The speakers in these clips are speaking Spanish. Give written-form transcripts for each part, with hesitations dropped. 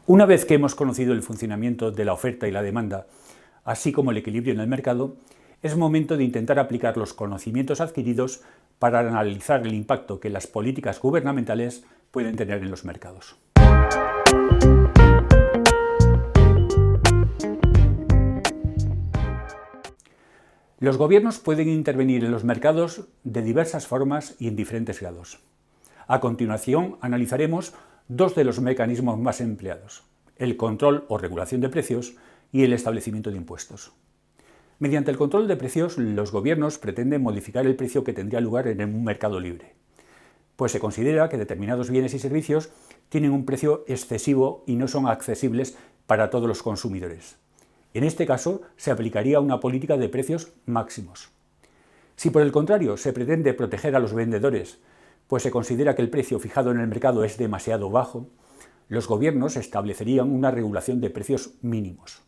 Una vez que hemos conocido el funcionamiento de la oferta y la demanda, así como el equilibrio en el mercado, es momento de intentar aplicar los conocimientos adquiridos para analizar el impacto que las políticas gubernamentales pueden tener en los mercados. Los gobiernos pueden intervenir en los mercados de diversas formas y en diferentes grados. A continuación, analizaremos dos de los mecanismos más empleados: el control o regulación de precios y el establecimiento de impuestos. Mediante el control de precios, los gobiernos pretenden modificar el precio que tendría lugar en un mercado libre, pues se considera que determinados bienes y servicios tienen un precio excesivo y no son accesibles para todos los consumidores. En este caso, se aplicaría una política de precios máximos. Si por el contrario se pretende proteger a los vendedores, pues se considera que el precio fijado en el mercado es demasiado bajo, los gobiernos establecerían una regulación de precios mínimos.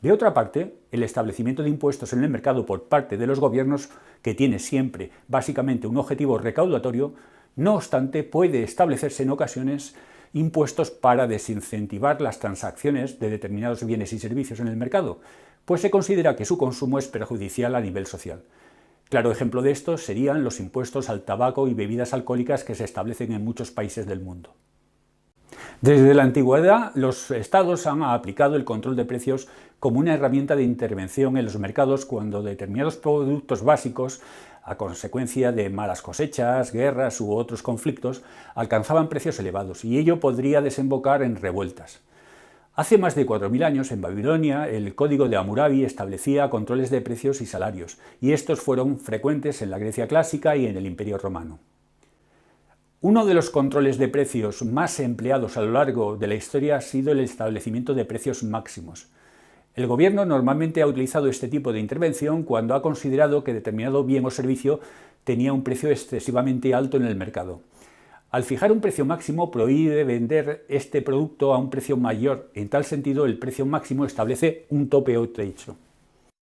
De otra parte, el establecimiento de impuestos en el mercado por parte de los gobiernos, que tiene siempre básicamente un objetivo recaudatorio, no obstante puede establecerse en ocasiones impuestos para desincentivar las transacciones de determinados bienes y servicios en el mercado, pues se considera que su consumo es perjudicial a nivel social. Claro ejemplo de esto serían los impuestos al tabaco y bebidas alcohólicas que se establecen en muchos países del mundo. Desde la antigüedad, los estados han aplicado el control de precios como una herramienta de intervención en los mercados cuando determinados productos básicos, a consecuencia de malas cosechas, guerras u otros conflictos, alcanzaban precios elevados, y ello podría desembocar en revueltas. Hace más de 4.000 años, en Babilonia, el Código de Hammurabi establecía controles de precios y salarios, y estos fueron frecuentes en la Grecia clásica y en el Imperio Romano. Uno de los controles de precios más empleados a lo largo de la historia ha sido el establecimiento de precios máximos. El gobierno normalmente ha utilizado este tipo de intervención cuando ha considerado que determinado bien o servicio tenía un precio excesivamente alto en el mercado. Al fijar un precio máximo, prohíbe vender este producto a un precio mayor. En tal sentido, el precio máximo establece un tope o techo.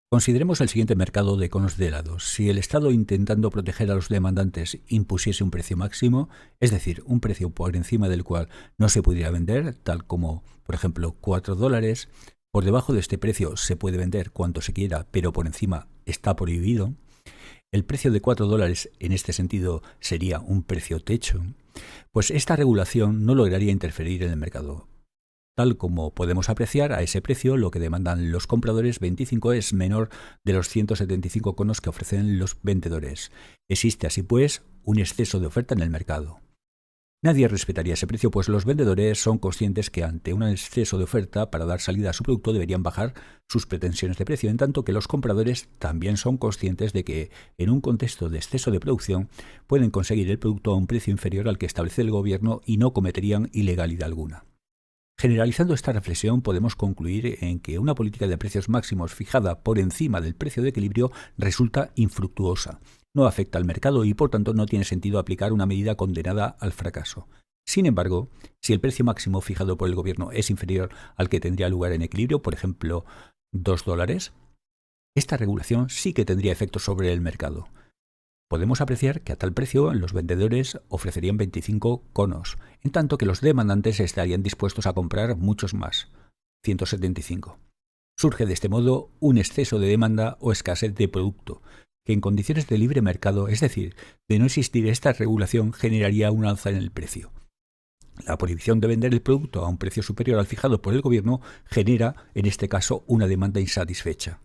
Consideremos el siguiente mercado de conos de helados. Si el Estado, intentando proteger a los demandantes, impusiese un precio máximo, es decir, un precio por encima del cual no se pudiera vender, tal como, por ejemplo, $4, por debajo de este precio se puede vender cuanto se quiera, pero por encima está prohibido, el precio de $4 en este sentido sería un precio techo, pues esta regulación no lograría interferir en el mercado. Tal como podemos apreciar, a ese precio lo que demandan los compradores 25 es menor de los 175 conos que ofrecen los vendedores. Existe así pues un exceso de oferta en el mercado. Nadie respetaría ese precio, pues los vendedores son conscientes que ante un exceso de oferta, para dar salida a su producto deberían bajar sus pretensiones de precio, en tanto que los compradores también son conscientes de que en un contexto de exceso de producción pueden conseguir el producto a un precio inferior al que establece el gobierno y no cometerían ilegalidad alguna. Generalizando esta reflexión, podemos concluir en que una política de precios máximos fijada por encima del precio de equilibrio resulta infructuosa, no afecta al mercado y por tanto no tiene sentido aplicar una medida condenada al fracaso. Sin embargo, si el precio máximo fijado por el gobierno es inferior al que tendría lugar en equilibrio, por ejemplo, $2, esta regulación sí que tendría efectos sobre el mercado. Podemos apreciar que a tal precio los vendedores ofrecerían 25 conos, en tanto que los demandantes estarían dispuestos a comprar muchos más, 175. Surge de este modo un exceso de demanda o escasez de producto, que en condiciones de libre mercado, es decir, de no existir esta regulación, generaría un alza en el precio. La prohibición de vender el producto a un precio superior al fijado por el gobierno genera, en este caso, una demanda insatisfecha.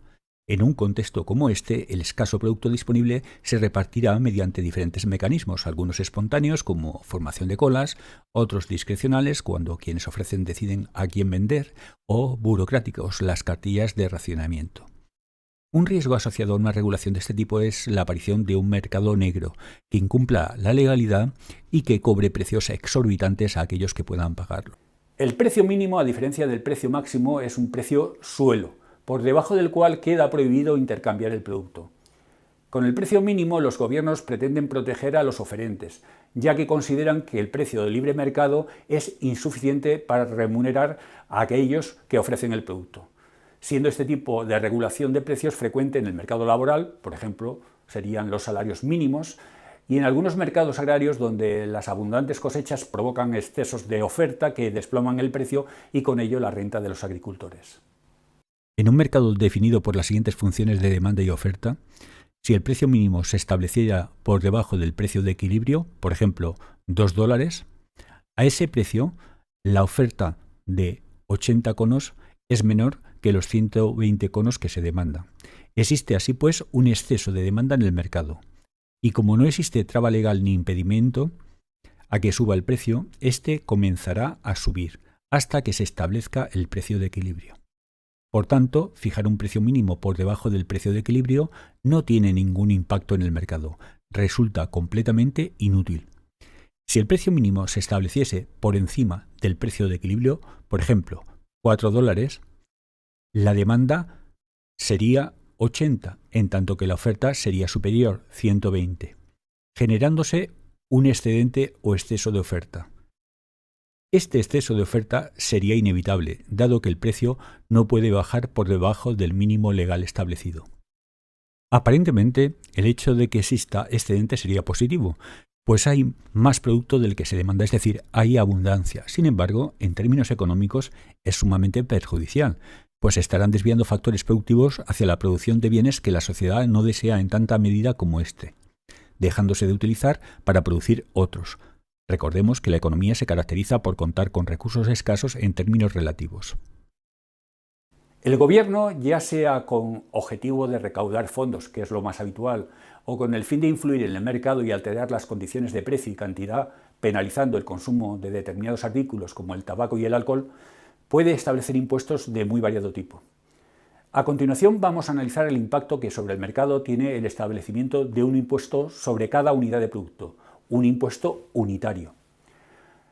En un contexto como este, el escaso producto disponible se repartirá mediante diferentes mecanismos, algunos espontáneos como formación de colas, otros discrecionales cuando quienes ofrecen deciden a quién vender, o burocráticos, las cartillas de racionamiento. Un riesgo asociado a una regulación de este tipo es la aparición de un mercado negro que incumpla la legalidad y que cobre precios exorbitantes a aquellos que puedan pagarlo. El precio mínimo, a diferencia del precio máximo, es un precio suelo, por debajo del cual queda prohibido intercambiar el producto. Con el precio mínimo, los gobiernos pretenden proteger a los oferentes, ya que consideran que el precio del libre mercado es insuficiente para remunerar a aquellos que ofrecen el producto, siendo este tipo de regulación de precios frecuente en el mercado laboral. Por ejemplo, serían los salarios mínimos, y en algunos mercados agrarios donde las abundantes cosechas provocan excesos de oferta que desploman el precio y con ello la renta de los agricultores. En un mercado definido por las siguientes funciones de demanda y oferta, si el precio mínimo se estableciera por debajo del precio de equilibrio, por ejemplo, $2, a ese precio la oferta de 80 conos es menor que los 120 conos que se demanda. Existe así pues un exceso de demanda en el mercado. Y como no existe traba legal ni impedimento a que suba el precio, este comenzará a subir hasta que se establezca el precio de equilibrio. Por tanto, fijar un precio mínimo por debajo del precio de equilibrio no tiene ningún impacto en el mercado, resulta completamente inútil. Si el precio mínimo se estableciese por encima del precio de equilibrio, por ejemplo, $4, la demanda sería 80, en tanto que la oferta sería superior, 120, generándose un excedente o exceso de oferta. Este exceso de oferta sería inevitable, dado que el precio no puede bajar por debajo del mínimo legal establecido. Aparentemente, el hecho de que exista excedente sería positivo, pues hay más producto del que se demanda, es decir, hay abundancia. Sin embargo, en términos económicos es sumamente perjudicial, pues estarán desviando factores productivos hacia la producción de bienes que la sociedad no desea en tanta medida como este, dejándose de utilizar para producir otros. Recordemos que la economía se caracteriza por contar con recursos escasos en términos relativos. El gobierno, ya sea con objetivo de recaudar fondos, que es lo más habitual, o con el fin de influir en el mercado y alterar las condiciones de precio y cantidad, penalizando el consumo de determinados artículos como el tabaco y el alcohol, puede establecer impuestos de muy variado tipo. A continuación vamos a analizar el impacto que sobre el mercado tiene el establecimiento de un impuesto sobre cada unidad de producto, un impuesto unitario.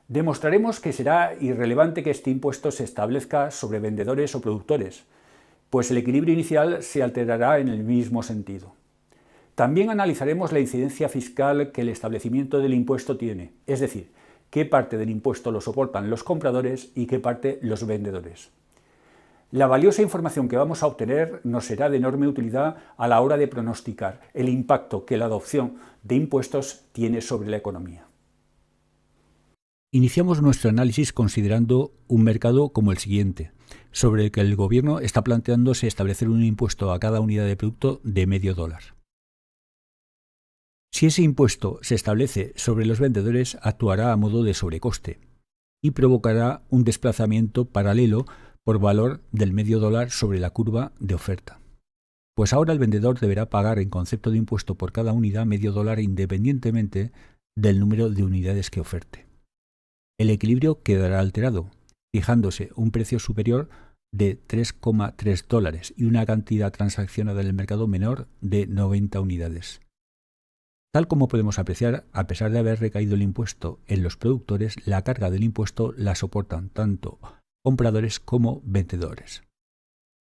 Demostraremos que será irrelevante que este impuesto se establezca sobre vendedores o productores, pues el equilibrio inicial se alterará en el mismo sentido. También analizaremos la incidencia fiscal que el establecimiento del impuesto tiene, es decir, qué parte del impuesto lo soportan los compradores y qué parte los vendedores. La valiosa información que vamos a obtener nos será de enorme utilidad a la hora de pronosticar el impacto que la adopción de impuestos tiene sobre la economía. Iniciamos nuestro análisis considerando un mercado como el siguiente, sobre el que el gobierno está planteándose establecer un impuesto a cada unidad de producto de $0,5. Si ese impuesto se establece sobre los vendedores, actuará a modo de sobrecoste y provocará un desplazamiento paralelo por valor del $0,5 sobre la curva de oferta. Pues ahora el vendedor deberá pagar en concepto de impuesto por cada unidad $0,5 independientemente del número de unidades que oferte. El equilibrio quedará alterado, fijándose un precio superior de $3,3 y una cantidad transaccionada en el mercado menor de 90 unidades. Tal como podemos apreciar, a pesar de haber recaído el impuesto en los productores, la carga del impuesto la soportan tanto compradores como vendedores.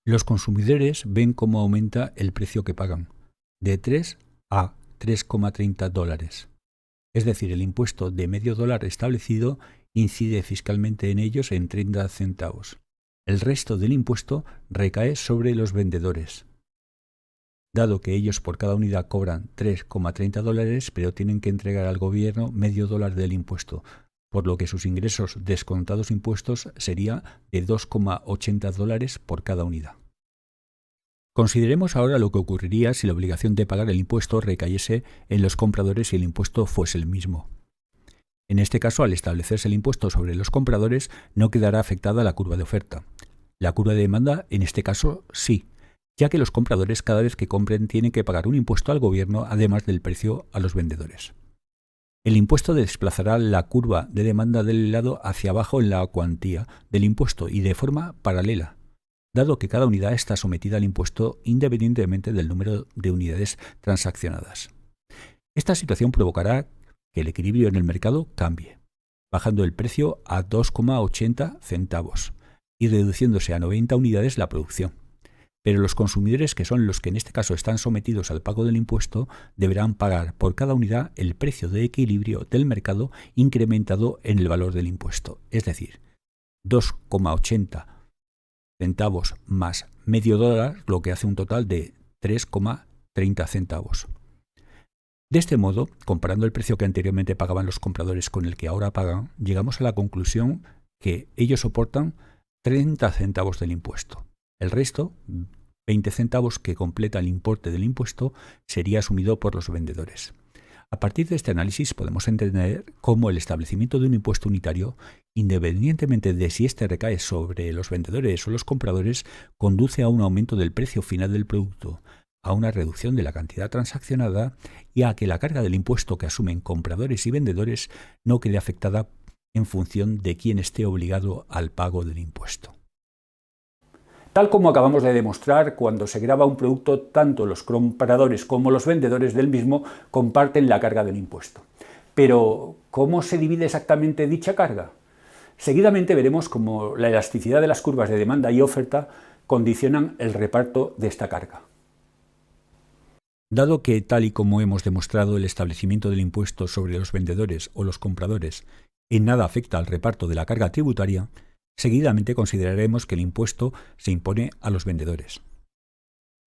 Los consumidores ven cómo aumenta el precio que pagan, de 3 a $3,30. Es decir, el impuesto de $0,5 establecido incide fiscalmente en ellos en 30 centavos. El resto del impuesto recae sobre los vendedores, dado que ellos por cada unidad cobran $3,30, pero tienen que entregar al gobierno $0,5 del impuesto, por lo que sus ingresos descontados impuestos sería de $2,80 por cada unidad. Consideremos ahora lo que ocurriría si la obligación de pagar el impuesto recayese en los compradores y el impuesto fuese el mismo. En este caso, al establecerse el impuesto sobre los compradores, no quedará afectada la curva de oferta. La curva de demanda, en este caso, sí, ya que los compradores cada vez que compren tienen que pagar un impuesto al gobierno además del precio a los vendedores. El impuesto desplazará la curva de demanda del helado hacia abajo en la cuantía del impuesto y de forma paralela, dado que cada unidad está sometida al impuesto independientemente del número de unidades transaccionadas. Esta situación provocará que el equilibrio en el mercado cambie, bajando el precio a 2,80 centavos y reduciéndose a 90 unidades la producción. Pero los consumidores, que son los que en este caso están sometidos al pago del impuesto, deberán pagar por cada unidad el precio de equilibrio del mercado incrementado en el valor del impuesto, es decir, 2,80 centavos más $0,5, lo que hace un total de 3,30 centavos. De este modo, comparando el precio que anteriormente pagaban los compradores con el que ahora pagan, llegamos a la conclusión que ellos soportan 30 centavos del impuesto. El resto, 20 centavos que completa el importe del impuesto, sería asumido por los vendedores. A partir de este análisis podemos entender cómo el establecimiento de un impuesto unitario, independientemente de si éste recae sobre los vendedores o los compradores, conduce a un aumento del precio final del producto, a una reducción de la cantidad transaccionada y a que la carga del impuesto que asumen compradores y vendedores no quede afectada en función de quién esté obligado al pago del impuesto. Tal como acabamos de demostrar, cuando se grava un producto, tanto los compradores como los vendedores del mismo comparten la carga del impuesto. Pero, ¿cómo se divide exactamente dicha carga? Seguidamente veremos cómo la elasticidad de las curvas de demanda y oferta condicionan el reparto de esta carga. Dado que, tal y como hemos demostrado, el establecimiento del impuesto sobre los vendedores o los compradores en nada afecta al reparto de la carga tributaria, seguidamente consideraremos que el impuesto se impone a los vendedores.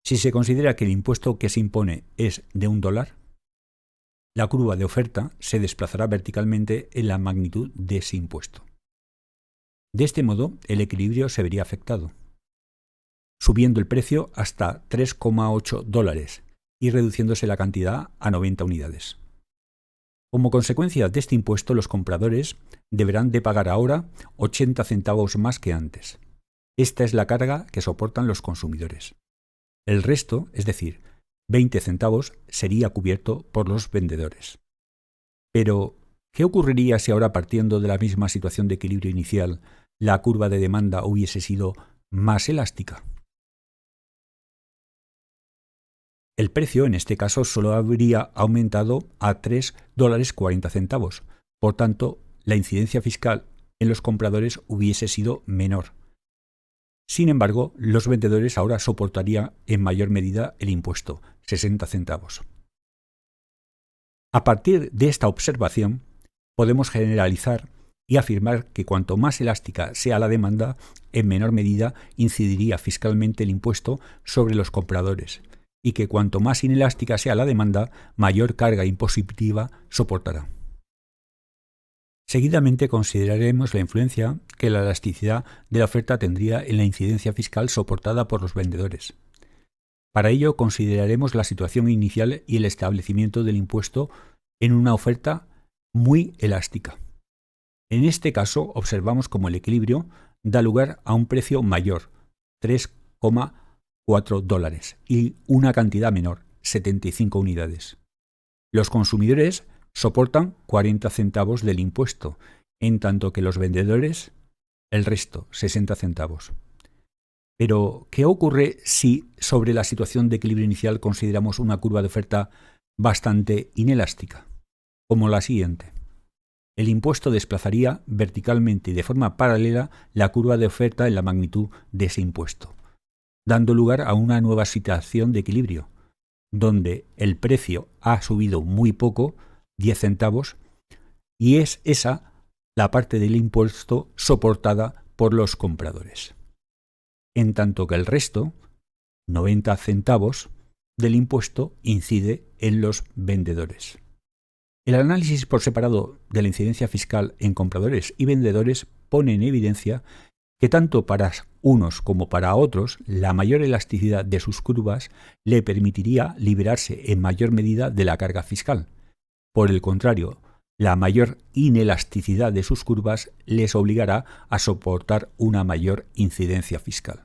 Si se considera que el impuesto que se impone es de $1, la curva de oferta se desplazará verticalmente en la magnitud de ese impuesto. De este modo, el equilibrio se vería afectado, subiendo el precio hasta $3,8 y reduciéndose la cantidad a 90 unidades. Como consecuencia de este impuesto, los compradores deberán de pagar ahora 80 centavos más que antes. Esta es la carga que soportan los consumidores. El resto, es decir, 20 centavos, sería cubierto por los vendedores. Pero, ¿qué ocurriría si ahora, partiendo de la misma situación de equilibrio inicial, la curva de demanda hubiese sido más elástica? El precio, en este caso, solo habría aumentado a $3,40. Por tanto, la incidencia fiscal en los compradores hubiese sido menor. Sin embargo, los vendedores ahora soportarían en mayor medida el impuesto, 60 centavos. A partir de esta observación, podemos generalizar y afirmar que cuanto más elástica sea la demanda, en menor medida incidiría fiscalmente el impuesto sobre los compradores, y que cuanto más inelástica sea la demanda, mayor carga impositiva soportará. Seguidamente consideraremos la influencia que la elasticidad de la oferta tendría en la incidencia fiscal soportada por los vendedores. Para ello consideraremos la situación inicial y el establecimiento del impuesto en una oferta muy elástica. En este caso observamos cómo el equilibrio da lugar a un precio mayor, $3,4, y una cantidad menor, 75 unidades. Los consumidores soportan 40 centavos del impuesto, en tanto que los vendedores el resto, 60 centavos. Pero, ¿qué ocurre si sobre la situación de equilibrio inicial consideramos una curva de oferta bastante inelástica? Como la siguiente. El impuesto desplazaría verticalmente y de forma paralela la curva de oferta en la magnitud de ese impuesto, dando lugar a una nueva situación de equilibrio, donde el precio ha subido muy poco, 10 centavos, y es esa la parte del impuesto soportada por los compradores. En tanto que el resto, 90 centavos, del impuesto incide en los vendedores. El análisis por separado de la incidencia fiscal en compradores y vendedores pone en evidencia que tanto para unos como para otros la mayor elasticidad de sus curvas le permitiría liberarse en mayor medida de la carga fiscal. Por el contrario, la mayor inelasticidad de sus curvas les obligará a soportar una mayor incidencia fiscal.